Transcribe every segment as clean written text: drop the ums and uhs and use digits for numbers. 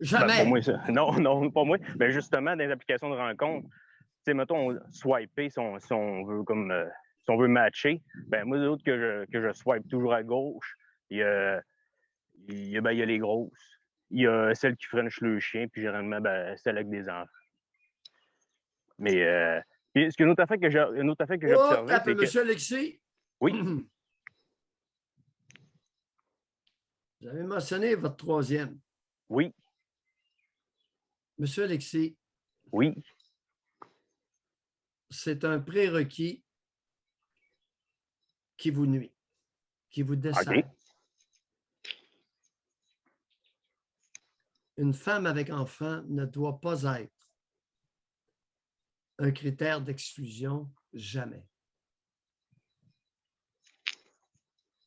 Ben, pas Jamais. moi, ça. Non, non, pas moi. Ben, justement, dans les applications de rencontre, tu sais, mettons, swiper si on veut comme si on veut matcher, ben moi, d'autres que je swipe toujours à gauche, il y a, il y a les grosses. Il y a celle qui french le chien, puis généralement, ben, celle avec des enfants. Mais puis, une autre affaire que j'ai Oh, observée, t'as peu, c'est que monsieur Alexis. oui, Vous avez mentionné votre troisième. oui, Monsieur Alexis, oui, c'est un prérequis qui vous nuit, qui vous OK. dessert. Une femme avec enfant ne doit pas être un critère d'exclusion, jamais.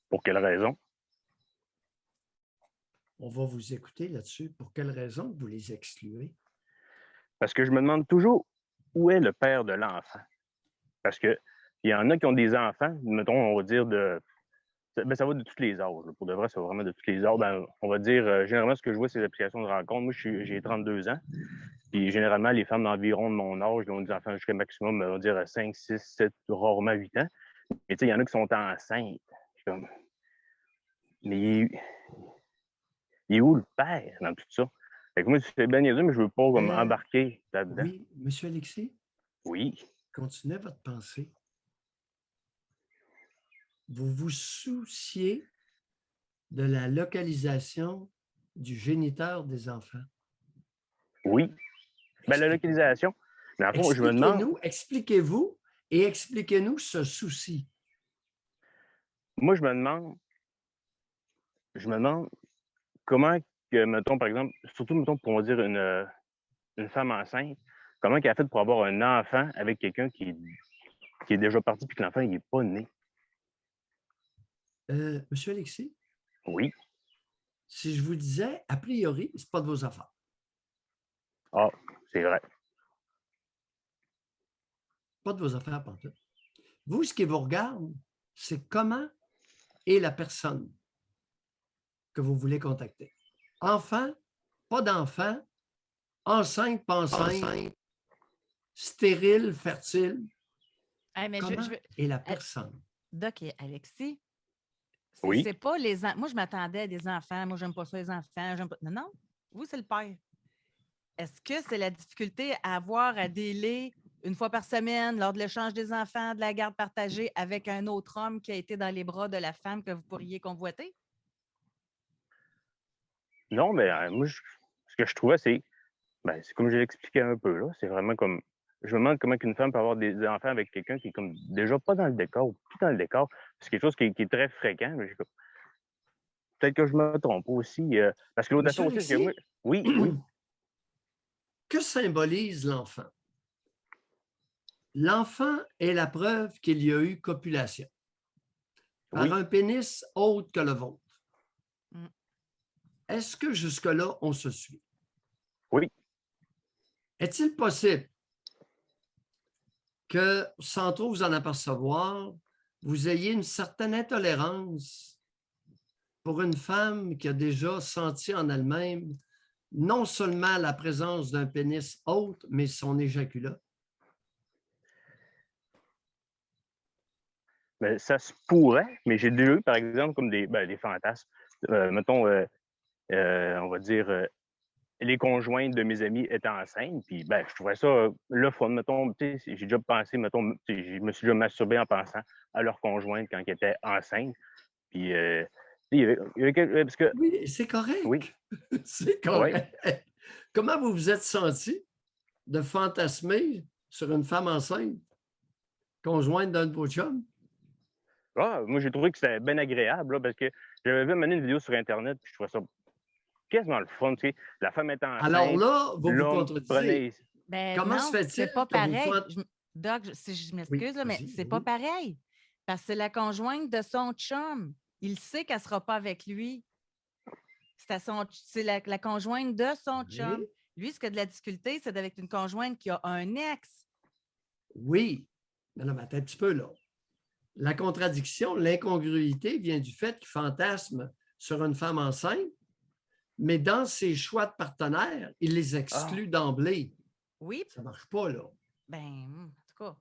Pour quelle raison? On va vous écouter là-dessus. Pour quelle raison vous les excluez? Parce que je me demande toujours où est le père de l'enfant. Parce que il y en a qui ont des enfants, mettons, on va dire ben, ça va de tous les âges. Pour de vrai, ça va vraiment de tous les âges. Ben, on va dire, généralement, ce que je vois, c'est les applications de rencontre. Moi, j'ai 32 ans. Puis généralement, les femmes d'environ de mon âge, qui ont des enfants jusqu'à maximum, on va dire 5, 6, 7, rarement 8 ans. Mais tu sais, il y en a qui sont enceintes. Comme, mais il est où le père dans tout ça? Fait que moi, c'est bien niaiseux, mais je veux pas comme embarquer là-dedans. Oui, monsieur Alexis, Oui. continuez votre pensée. Vous vous souciez de la localisation du géniteur des enfants. Oui. Ben, la localisation. Mais en fond, je me demande, Expliquez-nous, expliquez-vous et expliquez-nous ce souci. moi, je me demande comment que, mettons, par exemple, surtout, mettons, pour on dire une femme enceinte, comment qu'elle a fait pour avoir un enfant avec quelqu'un qui est déjà parti puis que l'enfant, il n'est pas né? Monsieur Alexis, Oui. si je vous disais, a priori, ce n'est pas de vos affaires. Ah, c'est vrai. Pas de vos affaires, pantoute. Vous, ce qui vous regarde, c'est comment est la personne que vous voulez contacter. Enfant, pas d'enfant, enceinte, pas enceinte, stérile, fertile. Hey, mais Comment est la personne? Doc et Alexis, Oui. c'est pas les enfants. Moi, je m'attendais à des enfants. Moi, j'aime pas ça, les enfants. Pas... Non, non. Vous, c'est le père. Est-ce que c'est la difficulté à avoir à dealer une fois par semaine lors de l'échange des enfants, de la garde partagée avec un autre homme qui a été dans les bras de la femme que vous pourriez convoiter? Non, mais moi, ce que je trouvais, c'est comme je l'ai expliqué un peu, là. C'est vraiment comme, je me demande comment une femme peut avoir des enfants avec quelqu'un qui est comme déjà pas dans le décor ou plus dans le décor. C'est quelque chose qui est très fréquent. Mais peut-être que je me trompe aussi. Parce que l'autre Monsieur affaire aussi, c'est que moi, Alexis, oui, oui, que symbolise l'enfant? L'enfant est la preuve qu'il y a eu copulation par oui, un pénis autre que le vôtre. Mm. Est-ce que jusque-là, on se suit? oui. Est-il possible que, sans trop vous en apercevoir, vous ayez une certaine intolérance pour une femme qui a déjà senti en elle-même non seulement la présence d'un pénis autre, mais son éjaculat? Mais ça se pourrait, mais j'ai déjà eu, par exemple, comme des fantasmes. Mettons, on va dire, les conjointes de mes amis étaient enceintes, puis ben, je trouvais ça le fun. Mettons, j'ai déjà pensé, mettons, je me suis déjà masturbé en pensant à leur conjointe quand ils étaient enceintes. Puis, parce que, Oui, c'est oui, correct. C'est oui. correct. Comment vous vous êtes senti de fantasmer sur une femme enceinte, conjointe d'un de vos chums? Ah, moi, j'ai trouvé que c'était bien agréable, là, parce que j'avais vu une vidéo sur Internet, puis je trouvais ça quasiment le fun. Tu sais, la femme était Alors enceinte, là, vous vous l'homme contredisez. prenait. Ben Comment se non, fait-il c'est pas que vous pareil. faites... Doc, si je Oui, m'excuse, là, mais vas-y, c'est pas vas-y. pareil. Parce que c'est la conjointe de son chum. Il sait qu'elle ne sera pas avec lui. C'est la conjointe de son chum. Oui. Lui, ce qui a de la difficulté, c'est avec une conjointe qui a un ex. Oui. Non, mais attends un petit peu, là. La contradiction, l'incongruité vient du fait qu'il fantasme sur une femme enceinte, mais dans ses choix de partenaires, il les exclut d'emblée. Oui, Ça ne marche pas, là. en tout cas.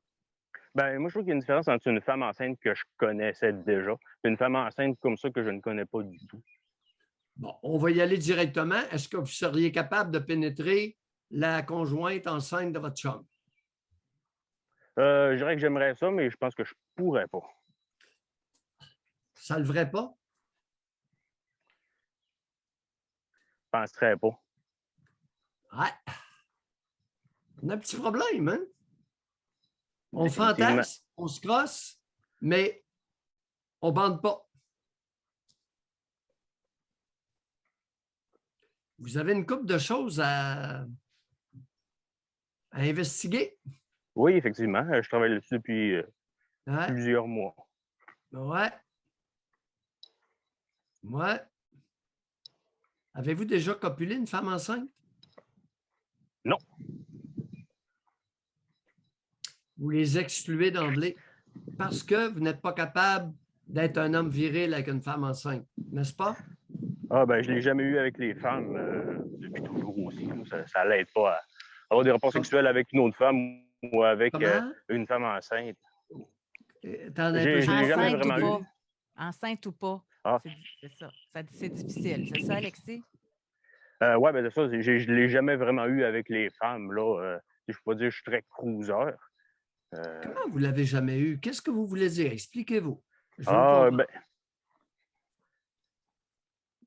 Ben, moi, je trouve qu'il y a une différence entre une femme enceinte que je connaissais déjà et une femme enceinte comme ça que je ne connais pas du tout. Bon, on va y aller directement. Est-ce que vous seriez capable de pénétrer la conjointe enceinte de votre chum? Je dirais que j'aimerais ça, mais je pense que je pourrais pas. Ça ne le ferait pas? Je penserais pas. Ouais. On a un petit problème, hein? On Définitivement. fantasme, on se crosse, mais on ne bande pas. Vous avez une couple de choses à investiguer. Oui, effectivement. Je travaille là-dessus depuis Ouais, plusieurs mois. ouais, ouais. Avez-vous déjà copulé une femme enceinte? Non. Vous les excluez d'emblée parce que vous n'êtes pas capable d'être un homme viril avec une femme enceinte, n'est-ce pas? Ah, ben, je l'ai jamais eu avec les femmes depuis toujours aussi. Ça l'aide pas à avoir des rapports sexuels avec une autre femme ou avec Comment? une femme enceinte. Attendez un peu, Je l'ai jamais Enceinte ou vraiment eu. pas. Enceinte ou pas. Ah. C'est ça. C'est difficile. C'est ça, Alexis? Ouais, ben, c'est ça. Je l'ai jamais vraiment eu avec les femmes, là. Je peux pas dire que je suis très cruiser. Comment vous ne l'avez jamais eu? Qu'est-ce que vous voulez dire? Expliquez-vous. Je veux Ah, comprendre.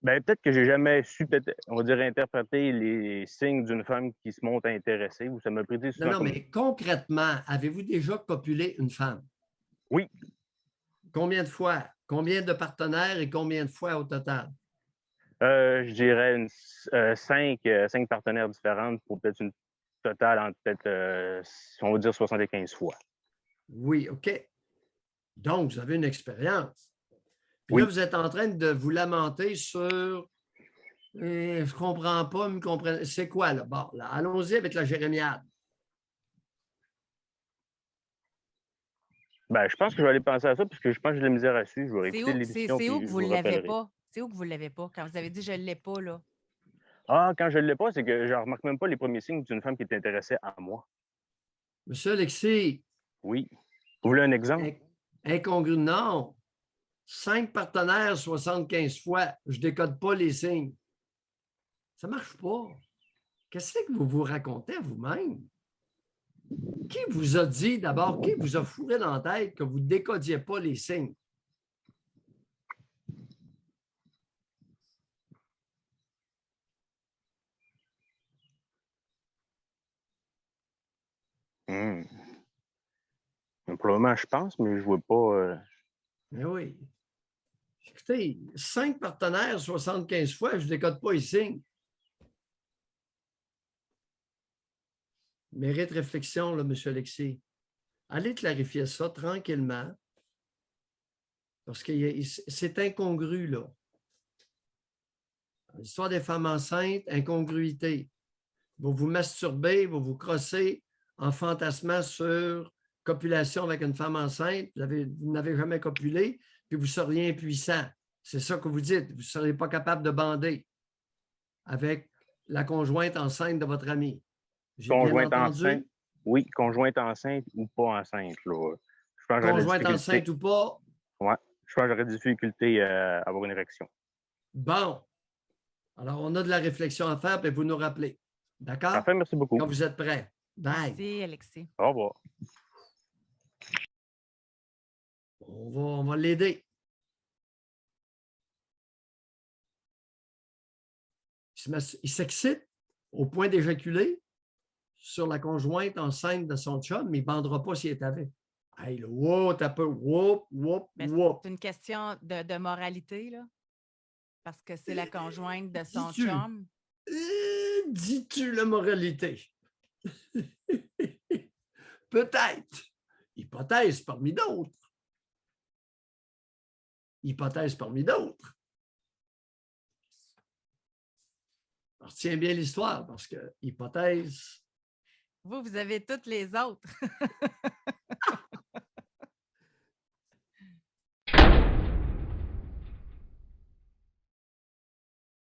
ben, peut-être que j'ai jamais su, on va dire, interpréter les signes d'une femme qui se montre intéressée, ou ça m'a pris Non, souvent non, comme... mais concrètement, avez-vous déjà copulé une femme? Oui, Combien de fois? Combien de partenaires et combien de fois au total? je dirais cinq partenaires différents pour peut-être une totale en peut-être, on va dire 75 fois. Oui, OK. Donc, vous avez une expérience. Puis là, Oui. vous êtes en train de vous lamenter sur je ne comprends pas, me comprenez. C'est quoi là? Bon, là, allons-y avec la jérémiade. Ben, je pense que je vais aller penser à ça, parce que je pense que j'ai de la misère à suivre. Je vais réécouter l'émission C'est où puis que je vous vous ne l'avez rappellerai. pas? C'est où que vous ne l'avez pas? Quand vous avez dit je ne l'ai pas, là. Ah, quand je ne l'ai pas, c'est que je remarque même pas les premiers signes d'une femme qui est intéressée à moi. Monsieur Alexis, Oui. Vous voulez un exemple? incongru, non. 5 partenaires, 75 fois. Je ne décode pas les signes. Ça ne marche pas. Qu'est-ce que vous vous racontez à vous-même? Qui vous a dit d'abord, qui vous a fourré dans la tête que vous ne décodiez pas les signes? Hmm. Probablement, je pense, mais je ne vois pas. Mais oui. Écoutez, 5 partenaires, 75 fois, je ne décode pas les signes. Mérite réflexion, là, M. Alexis. Allez clarifier ça tranquillement, parce que c'est incongru, là. L'histoire des femmes enceintes, incongruité. Vous vous masturbez, vous vous crossez en fantasmant sur copulation avec une femme enceinte, vous n'avez jamais copulé, puis vous seriez impuissant. C'est ça que vous dites. Vous ne seriez pas capable de bander avec la conjointe enceinte de votre ami. J'ai bien Conjointe enceinte. entendu? Oui, conjointe enceinte ou pas enceinte, là. Je pense que j'aurais des Conjointe difficultés. enceinte ou pas? Ouais. Je pense que j'aurais des difficultés à avoir une érection. Bon. Alors, on a de la réflexion à faire, puis vous nous rappelez. D'accord? Parfait, merci beaucoup. Quand vous êtes prêts. Bye. Merci, Alexis. Au revoir. On va l'aider. Il s'excite au point d'éjaculer sur la conjointe enceinte de son chum, mais il ne bandera pas s'il est avec. Hey, là, wow, t'as peu, whoop, whoop, Mais whoop. c'est une question de moralité, là. Parce que c'est la conjointe de son Dis-tu? chum. Dis-tu la moralité? Peut-être. Hypothèse parmi d'autres. Hypothèse parmi d'autres. Retiens bien l'histoire parce que hypothèse. Vous avez toutes les autres.